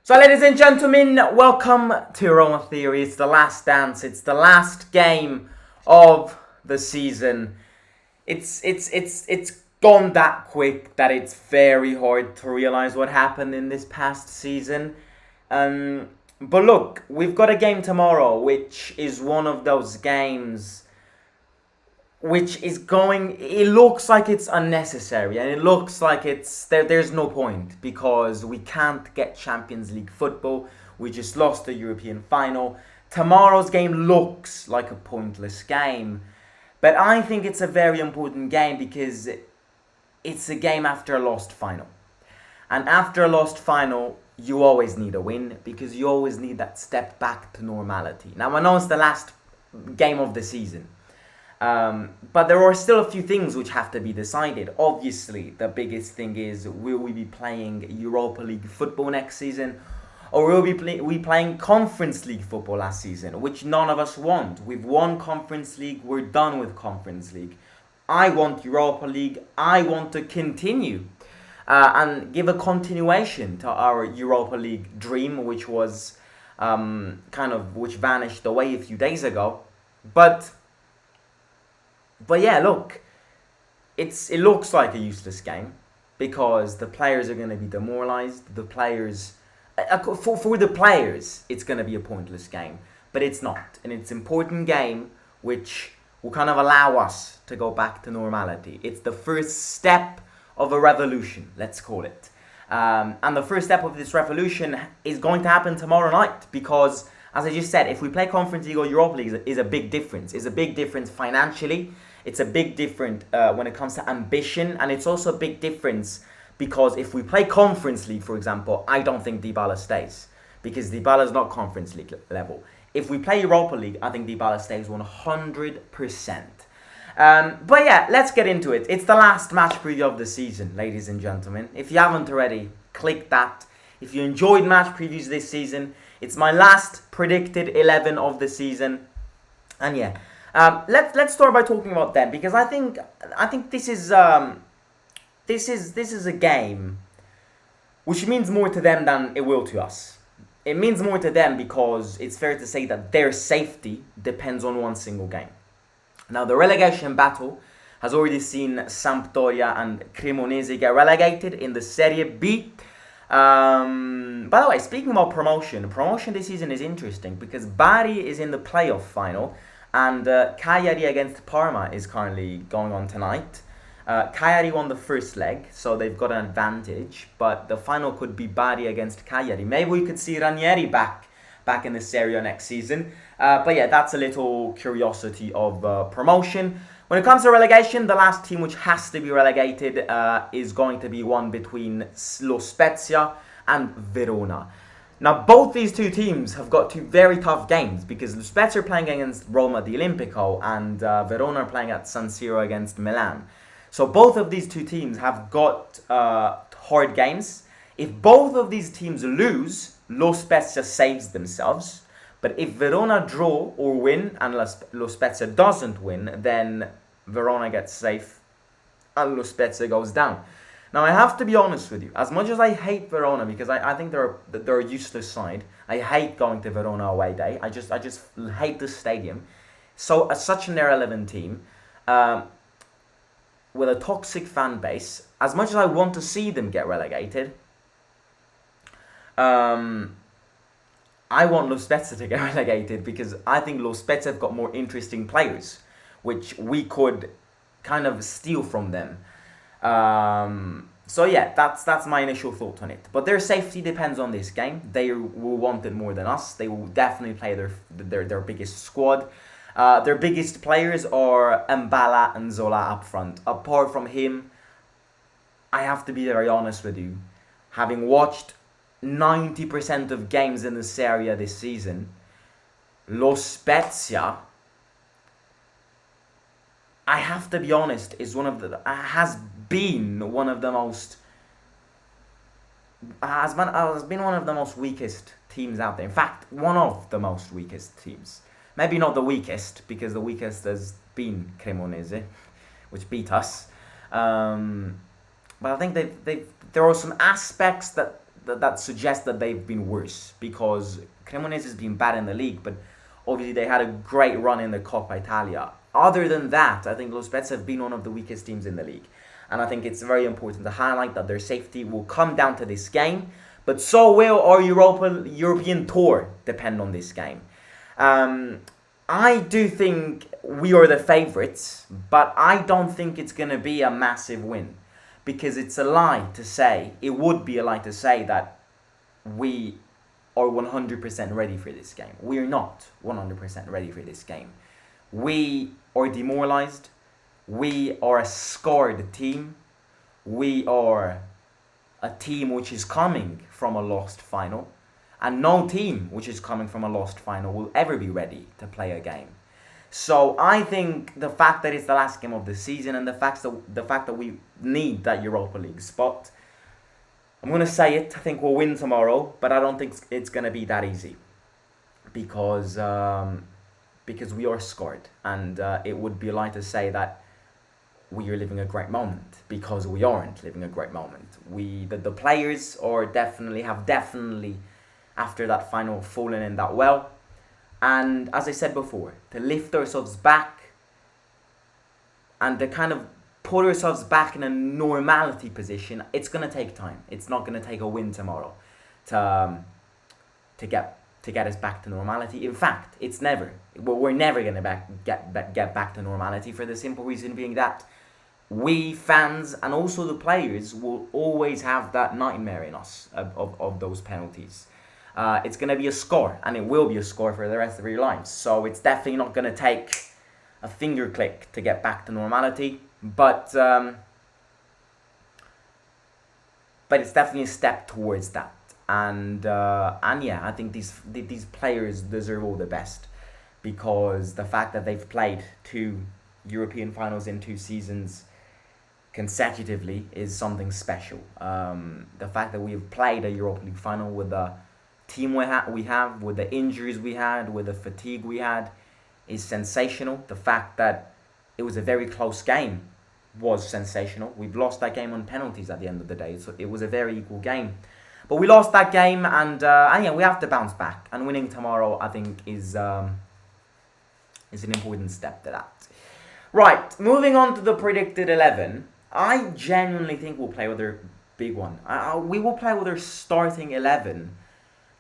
So, ladies and gentlemen, welcome to Roma Theory. It's the last dance. It's the last game of the season. It's gone that quick that it's very hard to realize what happened in this past season. But look, we've got a game tomorrow, which is one of those games which is it looks like it's unnecessary, and it looks like there's no point because we can't get Champions League football. We just lost the European final. Tomorrow's game looks like a pointless game, but I think it's a very important game because it's a game after a lost final. And after a lost final, you always need a win because you always need that step back to normality. Now, I know it's the last game of the season, but there are still a few things which have to be decided. Obviously, the biggest thing is, will we be playing Europa League football next season? Or will we playing Conference League football last season, which none of us want. We've won Conference League, we're done with Conference League. I want Europa League, I want to continue and give a continuation to our Europa League dream, which was which vanished away a few days ago. But yeah, look, it looks like a useless game because the players are going to be demoralized. The players, for the players, it's going to be a pointless game, but it's not. And it's an important game which will kind of allow us to go back to normality. It's the first step of a revolution, let's call it. And the first step of this revolution is going to happen tomorrow night because, as I just said, if we play Conference League or Europa League, is a big difference. It's a big difference financially. It's a big difference when it comes to ambition. And it's also a big difference because if we play Conference League, for example, I don't think Dybala stays because Dybala is not Conference League level. If we play Europa League, I think Dybala stays 100%. But yeah, let's get into it. It's the last match preview of the season, ladies and gentlemen. If you haven't already, click that. If you enjoyed match previews this season, it's my last predicted 11 of the season. And yeah, let's start by talking about them because I think this is a game which means more to them than it will to us. It means more to them because it's fair to say that their safety depends on one single game. Now, the relegation battle has already seen Sampdoria and Cremonese get relegated in the Serie B. By the way, speaking about promotion this season is interesting because Bari is in the playoff final and Cagliari against Parma is currently going on tonight. Cagliari won the first leg, so they've got an advantage, but the final could be Bari against Cagliari. Maybe we could see Ranieri back in the Serie next season. But yeah, that's a little curiosity of promotion. When it comes to relegation, the last team which has to be relegated is going to be one between Lo Spezia and Verona. Now, both these two teams have got two very tough games because Lo Spezia are playing against Roma di Olimpico and Verona are playing at San Siro against Milan. So both of these two teams have got hard games. If both of these teams lose, Lo Spezia saves themselves. But if Verona draw or win and Lo Spezia doesn't win, then Verona gets safe and Lo Spezia goes down. Now, I have to be honest with you. As much as I hate Verona because I think they're a useless side. I hate going to Verona away day. I just hate the stadium. So, such an irrelevant team with a toxic fan base, as much as I want to see them get relegated, I want Lo Spezia to get relegated because I think Lo Spezia have got more interesting players, which we could kind of steal from them. So yeah, that's my initial thought on it. But their safety depends on this game. They will want it more than us. They will definitely play their biggest squad. Their biggest players are Mbala and Zola up front. Apart from him, I have to be very honest with you. Having watched 90% of games in the Serie this season, Lo Spezia, I have to be honest, has been one of the most weakest teams out there. In fact, one of the most weakest teams. Maybe not the weakest, because the weakest has been Cremonese, which beat us. But I think there are some aspects that that suggests that they've been worse, because Cremonese has been bad in the league, but obviously they had a great run in the Coppa Italia. Other than that, I think Lo Spezia have been one of the weakest teams in the league. And I think it's very important to highlight that their safety will come down to this game, but so will our European tour depend on this game. I do think we are the favourites, but I don't think it's going to be a massive win, because it's a lie to say, it would be a lie to say that we are 100% ready for this game. We are not 100% ready for this game. We are demoralised. We are a scarred team. We are a team which is coming from a lost final. And no team which is coming from a lost final will ever be ready to play a game. So I think the fact that it's the last game of the season, and the fact that we need that Europa League spot, I'm going to say it, I think we'll win tomorrow, but I don't think it's going to be that easy. Because we are scored, and it would be a lie to say that we are living a great moment, because we aren't living a great moment. The players have definitely after that final fallen in that well, and as I said before, to lift ourselves back and to kind of put ourselves back in a normality position, it's going to take time. It's not going to take a win tomorrow to get us back to normality. In fact, we're never going to get back to normality, for the simple reason being that we fans and also the players will always have that nightmare in us of those penalties. It's going to be a score, and it will be a score for the rest of your lives. So it's definitely not going to take a finger click to get back to normality, but it's definitely a step towards that. And yeah, I think these players deserve all the best, because the fact that they've played 2 European finals in 2 seasons consecutively is something special. The fact that we've played a Europa League final with the team we have, with the injuries we had, with the fatigue we had, is sensational. The fact that it was a very close game was sensational. We've lost that game on penalties at the end of the day, so it was a very equal game. But we lost that game, and yeah, we have to bounce back. And winning tomorrow, I think, is an important step to that. Right, moving on to the predicted 11. I genuinely think we'll play with our big one. We will play with our starting 11,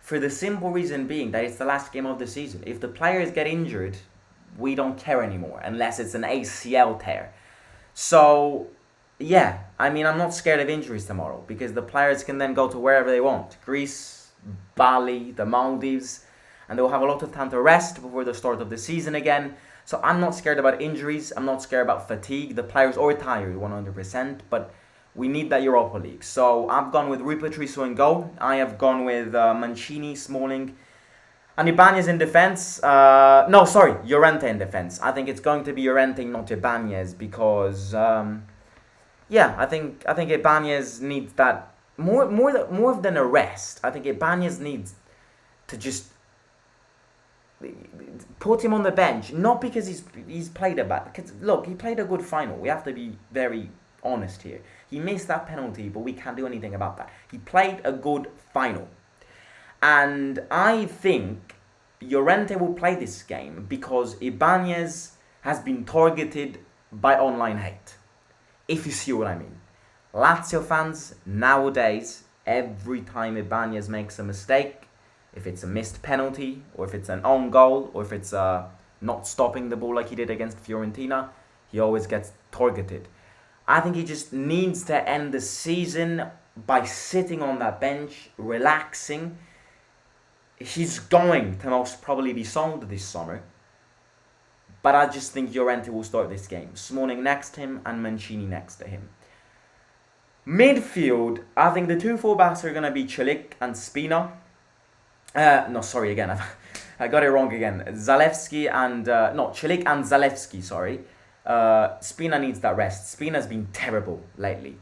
for the simple reason being that it's the last game of the season. If the players get injured, we don't care anymore, unless it's an ACL tear. So, yeah, I mean, I'm not scared of injuries tomorrow, because the players can then go to wherever they want. Greece, Bali, the Maldives, and they'll have a lot of time to rest before the start of the season again. So I'm not scared about injuries. I'm not scared about fatigue. The players are tired 100%, but we need that Europa League. So I've gone with Rui Patricio in goal. I have gone with Mancini, Smalling, and Ibanez in defence. Llorente in defence. I think it's going to be Llorente, not Ibanez, because yeah, I think Ibanez needs that more than a rest. I think Ibanez needs to just put him on the bench, not because he's played a bad. Because look, he played a good final. We have to be very honest here. He missed that penalty, but we can't do anything about that. He played a good final, and I think Llorente will play this game because Ibanez has been targeted by online hate. If you see what I mean. Lazio fans nowadays, every time Ibanez makes a mistake, if it's a missed penalty, or if it's an own goal, or if it's not stopping the ball like he did against Fiorentina, he always gets targeted. I think he just needs to end the season by sitting on that bench, relaxing. He's going to most probably be sold this summer, but I just think Llorente will start this game. Smalling next to him and Mancini next to him. Midfield, I think the 2 fullbacks are going to be Celik and Spina. I got it wrong again. Celik and Zalewski, sorry. Spina needs that rest. Spina's been terrible lately.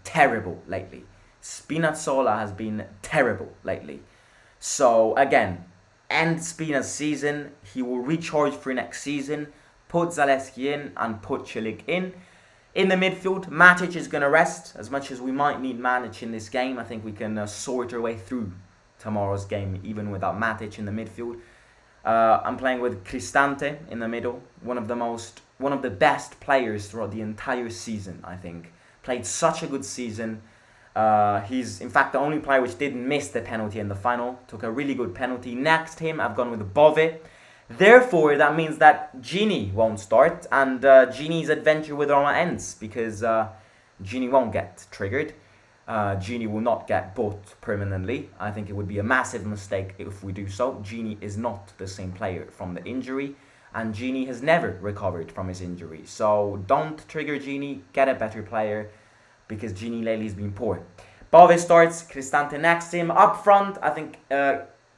Spinazzola has been terrible lately. So, again, end Spina's season. He will recharge for next season. Put Zalewski in and put Celik in. In the midfield, Matic is going to rest. As much as we might need Matic in this game, I think we can sort our way through tomorrow's game even without Matic in the midfield. I'm playing with Cristante in the middle, one of the best players throughout the entire season, I think. Played such a good season. He's in fact the only player which didn't miss the penalty in the final. Took a really good penalty. Next to him, I've gone with Bove. Therefore, that means that Gini won't start, and Gini's adventure with Roma ends, because Gini won't get triggered. Gini will not get bought permanently. I think it would be a massive mistake if we do so. Gini is not the same player from the injury, and Gini has never recovered from his injury. So don't trigger Gini, get a better player, because Gini lately has been poor. Bove starts, Cristante next to him. Up front, I think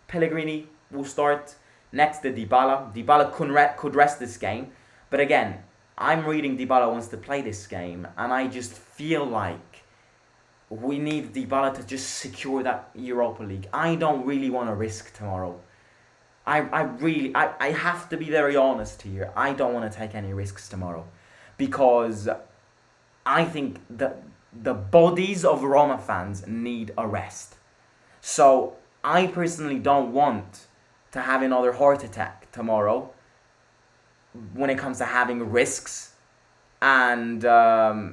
Pellegrini will start next to Dybala. Dybala could rest this game. But again, I'm reading Dybala wants to play this game, and I just feel like we need Dybala to just secure that Europa League. I don't really want to risk tomorrow. I have to be very honest here. I don't want to take any risks tomorrow, because I think the bodies of Roma fans need a rest. So I personally don't want to have another heart attack tomorrow when it comes to having risks and all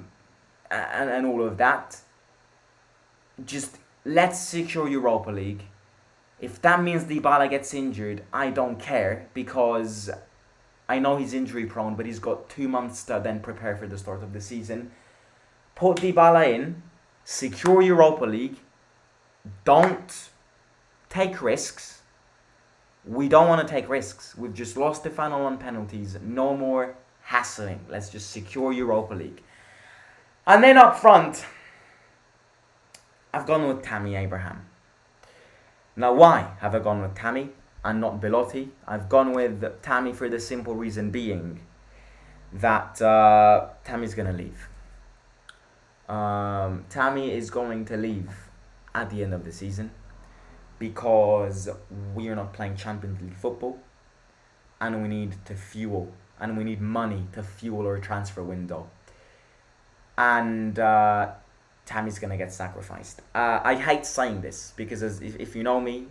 of that. Just let's secure Europa League. If that means Dybala gets injured, I don't care, because I know he's injury prone, but he's got 2 months to then prepare for the start of the season. Put Dybala in, secure Europa League, don't take risks. We don't want to take risks. We've just lost the final on penalties. No more hassling. Let's just secure Europa League. And then up front, I've gone with Tammy Abraham. Now, why have I gone with Tammy and not Belotti? I've gone with Tammy for the simple reason being that Tammy's going to leave. Tammy is going to leave at the end of the season, because we are not playing Champions League football, and we need money to fuel our transfer window. And Tammy's going to get sacrificed. I hate saying this, because if you know me,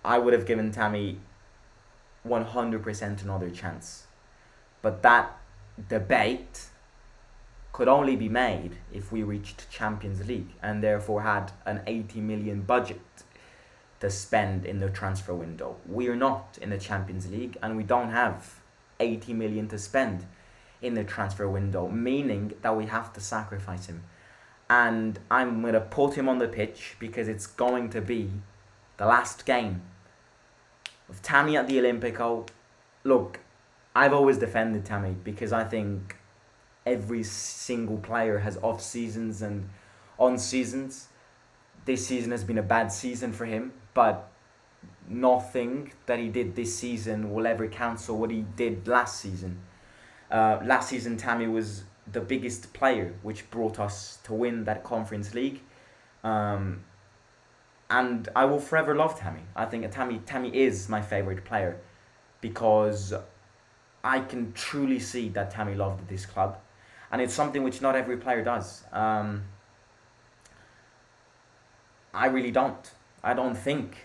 I would have given Tammy 100% another chance. But that debate could only be made if we reached Champions League and therefore had an 80 million budget to spend in the transfer window. We are not in the Champions League, and we don't have 80 million to spend in the transfer window, meaning that we have to sacrifice him. And I'm going to put him on the pitch, because it's going to be the last game of Tammy at the Olimpico. Look, I've always defended Tammy, because I think every single player has off seasons and on seasons. This season has been a bad season for him, but nothing that he did this season will ever cancel what he did last season. Last season, Tammy was the biggest player, which brought us to win that Conference League. And I will forever love Tammy. I think Tammy is my favourite player, because I can truly see that Tammy loved this club. And it's something which not every player does. I really don't. I don't think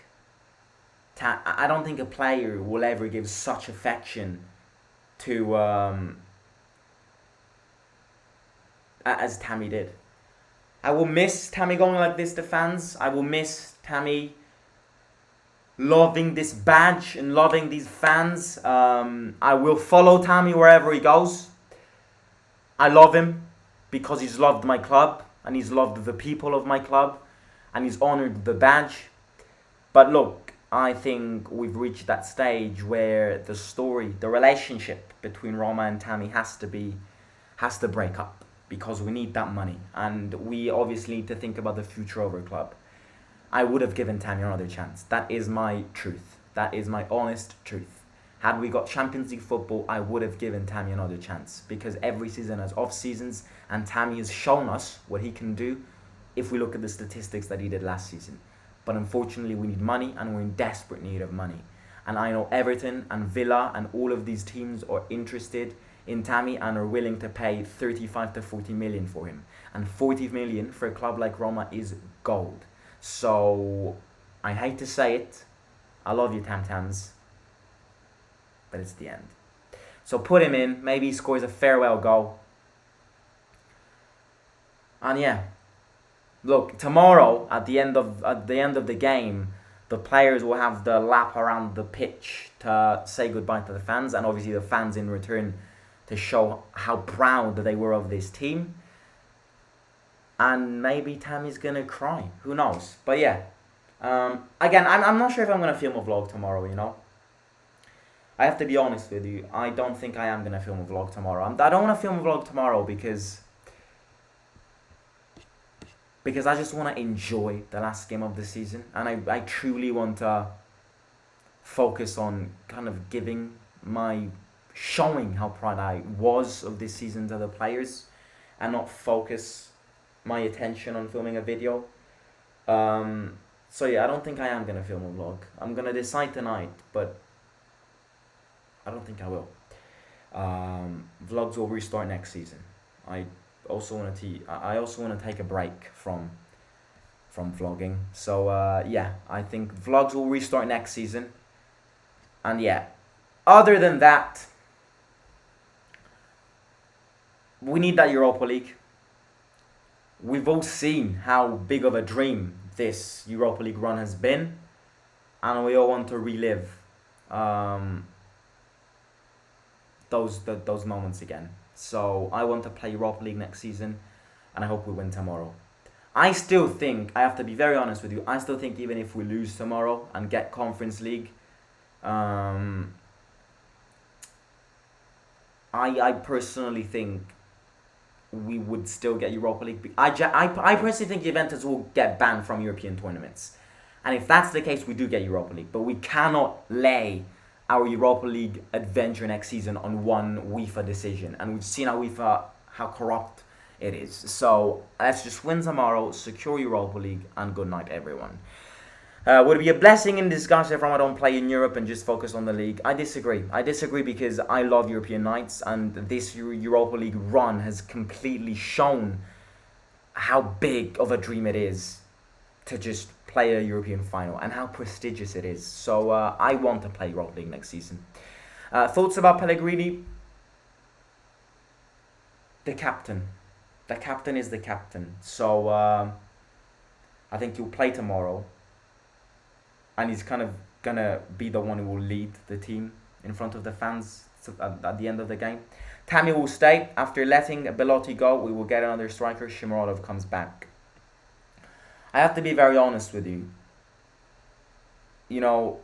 a player will ever give such affection to as Tammy did. I will miss Tammy going like this to fans. I will miss Tammy loving this badge and loving these fans. I will follow Tammy wherever he goes. I love him because he's loved my club, and he's loved the people of my club, and he's honoured the badge. But look, I think we've reached that stage where the relationship between Roma and Tammy has to break up, because we need that money, and we obviously need to think about the future of our club. I would have given Tammy another chance. That is my truth. That is my honest truth. Had we got Champions League football, I would have given Tammy another chance, because every season has off seasons, and Tammy has shown us what he can do if we look at the statistics that he did last season. But unfortunately, we need money, and we're in desperate need of money. And I know Everton and Villa and all of these teams are interested in Tammy and are willing to pay 35 to 40 million for him. And 40 million for a club like Roma is gold. So I hate to say it, I love you, Tam Tams, but it's the end. So put him in. Maybe he scores a farewell goal. And yeah, look, tomorrow at the end of the game, the players will have the lap around the pitch to say goodbye to the fans, and obviously the fans in return to show how proud they were of this team. And maybe Tammy's gonna cry. Who knows? But yeah, again, I'm not sure if I'm gonna film a vlog tomorrow. You know, I have to be honest with you. I don't think I am gonna film a vlog tomorrow. I don't want to film a vlog tomorrow because I just want to enjoy the last game of the season, and I truly want to focus on kind of showing how proud I was of this season to the players, and not focus my attention on filming a video. So yeah, I don't think I am going to film a vlog. I'm going to decide tonight, but I don't think I will. Vlogs will restart next season. I also want to take a break from vlogging. So yeah, I think vlogs will restart next season. And yeah, other than that, we need that Europa League. We've all seen how big of a dream this Europa League run has been, and we all want to relive those moments again. So I want to play Europa League next season, and I hope we win tomorrow. I still think, I have to be very honest with you, I still think even if we lose tomorrow and get Conference League, I personally think we would still get Europa League. I personally think Juventus will get banned from European tournaments. And if that's the case, we do get Europa League. But we cannot lay our Europa League adventure next season on one UEFA decision. And we've seen how corrupt it is. So let's just win tomorrow, secure Europa League, and good night, everyone. Would it be a blessing in disguise if Roma don't play in Europe and just focus on the league? I disagree. I disagree because I love European nights, and this Europa League run has completely shown how big of a dream it is to just play a European final and how prestigious it is. So I want to play Europa League next season. Thoughts about Pellegrini? The captain. The captain is the captain. So I think he'll play tomorrow. And he's kind of going to be the one who will lead the team in front of the fans at the end of the game. Tammy will stay. After letting Belotti go, we will get another striker. Shomurodov comes back. I have to be very honest with you. You know,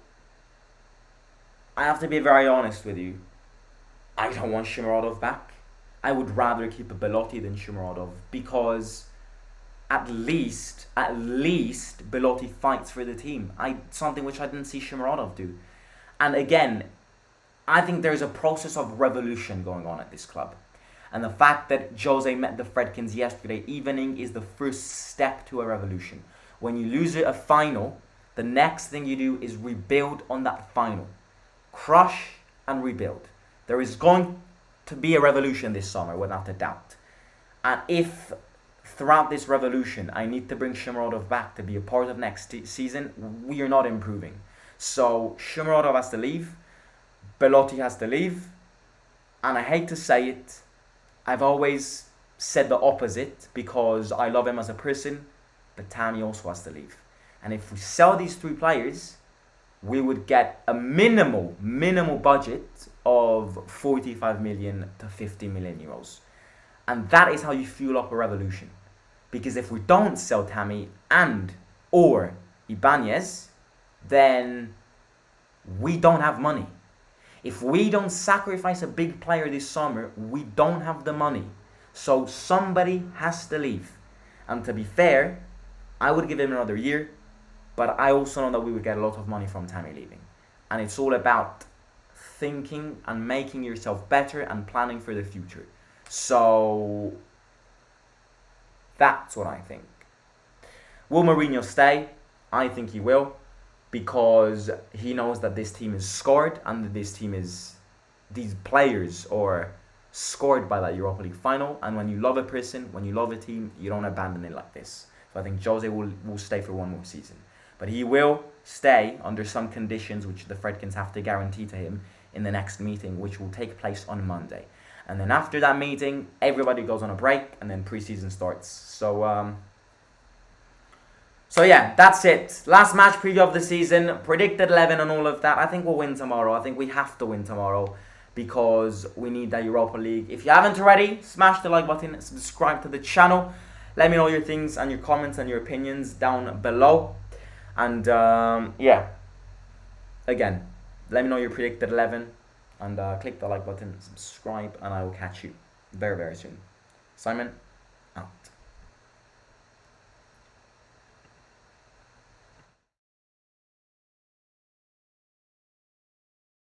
I have to be very honest with you. I don't want Shomurodov back. I would rather keep a Belotti than Shomurodov, because at least Belotti fights for the team. Something which I didn't see Shomurodov do. And again, I think there's a process of revolution going on at this club. And the fact that Jose met the Fredkins yesterday evening is the first step to a revolution. When you lose a final, the next thing you do is rebuild on that final. Crush and rebuild. There is going to be a revolution this summer, without a doubt. And if throughout this revolution I need to bring Shomurodov back to be a part of next season, we are not improving. So Shomurodov has to leave, Belotti has to leave, and I hate to say it, I've always said the opposite because I love him as a person, but Tammy also has to leave. And if we sell these three players, we would get a minimal budget of 45 million to 50 million euros. And that is how you fuel up a revolution. Because if we don't sell Tammy or Ibanez, then we don't have money. If we don't sacrifice a big player this summer, we don't have the money. So somebody has to leave. And to be fair, I would give him another year, but I also know that we would get a lot of money from Tammy leaving. And it's all about thinking and making yourself better and planning for the future. So that's what I think. Will Mourinho stay? I think he will, because he knows that this team is scored and that these players are scored by that Europa League final. And when you love a person, when you love a team, you don't abandon it like this. So I think Jose will stay for one more season. But he will stay under some conditions which the Fredkins have to guarantee to him in the next meeting, which will take place on Monday. And then after that meeting, everybody goes on a break, and then preseason starts. So yeah, that's it. Last match preview of the season. Predicted 11 and all of that. I think we'll win tomorrow. I think we have to win tomorrow because we need that Europa League. If you haven't already, smash the like button, subscribe to the channel. Let me know your things and your comments and your opinions down below. And yeah, again, let me know your predicted 11. And click the like button, subscribe, and I will catch you very, very soon. Simon, out.